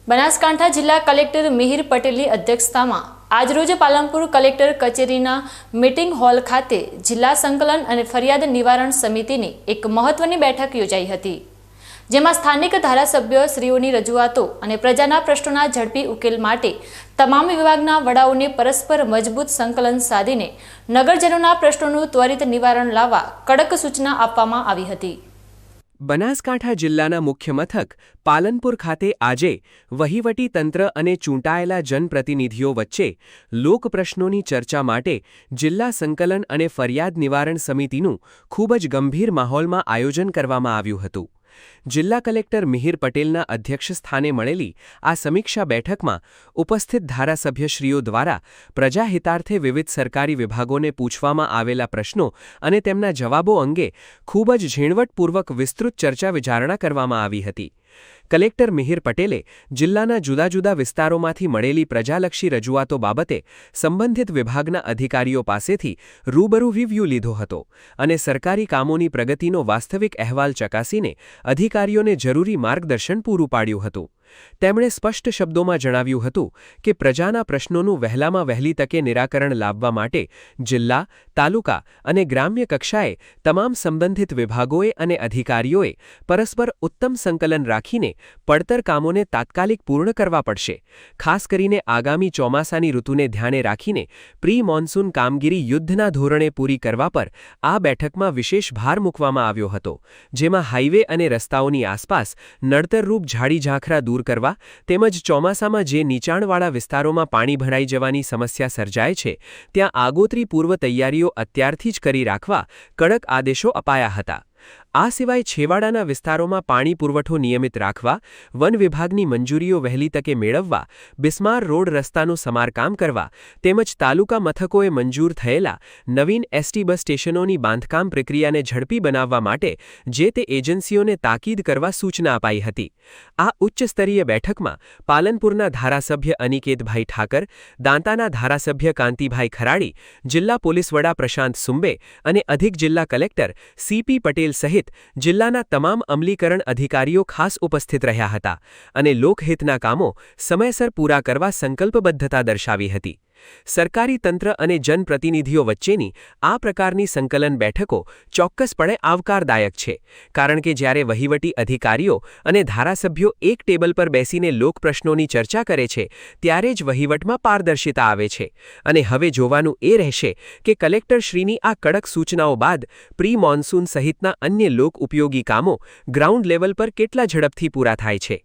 બનાસકાંઠા જિલ્લા કલેક્ટર મિહિર પટેલની અધ્યક્ષતામાં આજરોજ પાલનપુર કલેક્ટર કચેરીના મીટિંગ હોલ ખાતે જિલ્લા સંકલન અને ફરિયાદ નિવારણ સમિતિની એક મહત્વની બેઠક યોજાઈ હતી, જેમાં સ્થાનિક ધારાસભ્યશ્રીઓની રજૂઆતો અને પ્રજાના પ્રશ્નોના ઝડપી ઉકેલ માટે તમામ વિભાગના વડાઓને પરસ્પર મજબૂત સંકલન સાધીને નગરજનોના પ્રશ્નોનું ત્વરિત નિવારણ લાવવા કડક સૂચના આપવામાં આવી હતી। બનાસકાંઠા જિલ્લાના મુખ્ય મથક પાલનપુર ખાતે આજે વહીવટી તંત્ર અને ચૂંટાયેલા જનપ્રતિનિધિઓ વચ્ચે લોકપ્રશ્નોની ચર્ચા માટે જિલ્લા સંકલન અને ફરિયાદ નિવારણ સમિતિનું ખૂબ જ ગંભીર માહોલમાં આયોજન કરવામાં આવ્યું હતું। જિલ્લા કલેક્ટર મિહિર પટેલના અધ્યક્ષસ્થાને મળેલી આ સમીક્ષા બેઠકમાં ઉપસ્થિત ધારાસભ્યશ્રીઓ દ્વારા પ્રજાહિતાર્થે વિવિધ સરકારી વિભાગોને પૂછવામાં આવેલા પ્રશ્નો અને તેમના જવાબો અંગે ખૂબ જ ઝીણવટપૂર્વક વિસ્તૃત ચર્ચા વિચારણા કરવામાં આવી હતી। કલેક્ટર મિહિર પટેલે જિલ્લાના જુદા જુદા વિસ્તારોમાંથી મળેલી પ્રજાલક્ષી રજૂઆતો બાબતે સંબંધિત વિભાગના અધિકારીઓ પાસેથી રૂબરૂ રિવ્યૂ લીધો હતો અને સરકારી કામોની પ્રગતિનો વાસ્તવિક અહેવાલ ચકાસીને અધિકારીઓને જરૂરી માર્ગદર્શન પૂરું પાડ્યું હતું। તેમણે સ્પષ્ટ શબ્દોમાં જણાવ્યું હતું કે પ્રજાના પ્રશ્નોનું વહેલામાં વહેલી તકે નિરાકરણ લાવવા માટે જિલ્લા, તાલુકા અને ગ્રામ્ય કક્ષાએ તમામ સંબંધિત વિભાગોએ અને અધિકારીઓએ પરસ્પર ઉત્તમ સંકલન રાખીને પડતર કામોને તાત્કાલિક પૂર્ણ કરવા પડશે। ખાસ કરીને આગામી ચોમાસાની ઋતુને ધ્યાને રાખીને પ્રી મોન્સૂન કામગીરી યુદ્ધના ધોરણે પૂરી કરવા પર આ બેઠકમાં વિશેષ ભાર મૂકવામાં આવ્યો હતો, જેમાં હાઈવે અને રસ્તાઓની આસપાસ નડતરરૂપ ઝાડી ઝાંખરા દૂર કરવા તેમજ ચોમાસામાં જે નીચાણવાળા વિસ્તારોમાં પાણી ભરાઈ જવાની સમસ્યા સર્જાય છે ત્યાં આગોતરી પૂર્વ તૈયારીઓ અત્યારથી જ કરી રાખવા કડક આદેશો અપાયા હતા। આ સિવાય છેવાડાના વિસ્તારોમાં પાણી પુરવઠો નિયમિત રાખવા, વન વિભાગની મંજૂરીઓ વહેલી તકે મેળવવા, બિસ્માર રોડ રસ્તાનું સમારકામ કરવા તેમજ તાલુકા મથકોએ મંજૂર થયેલા નવીન એસટી બસ સ્ટેશનોની બાંધકામ પ્રક્રિયાને ઝડપી બનાવવા માટે જે તે એજન્સીઓને તાકીદ કરવા સૂચના અપાઈ હતી। આ ઉચ્ચસ્તરીય બેઠકમાં પાલનપુરના ધારાસભ્ય અનિકેતભાઈ ઠાકર, દાંતાના ધારાસભ્ય કાંતિભાઈ ખરાડી, જિલ્લા પોલીસ વડા પ્રશાંત સુંબે અને અધિક જિલ્લા કલેક્ટર સીપી પટેલ સહિત જિલ્લાના તમામ અમલીકરણ અધિકારીઓ ખાસ ઉપસ્થિત રહ્યા હતા અને લોકહિતના કામો સમયસર પૂરા કરવા સંકલ્પબદ્ધતા દર્શાવી હતી। સરકારી તંત્ર અને જનપ્રતિનિધિઓ વચ્ચેની આ પ્રકારની સંકલન બેઠકો ચોક્કસપણે આવકારદાયક છે, કારણ કે જ્યારે વહીવટી અધિકારીઓ અને ધારાસભ્યો એક ટેબલ પર બેસીને લોકપ્રશ્નોની ચર્ચા કરે છે ત્યારે જ વહીવટમાં પારદર્શિતા આવે છે। અને હવે જોવાનું એ રહેશે કે કલેક્ટરશ્રીની આ કડક સૂચનાઓ બાદ પ્રી મોન્સૂન સહિતના અન્ય લોક ઉપયોગી કામો ગ્રાઉન્ડ લેવલ પર કેટલા ઝડપથી પૂરા થાય છે।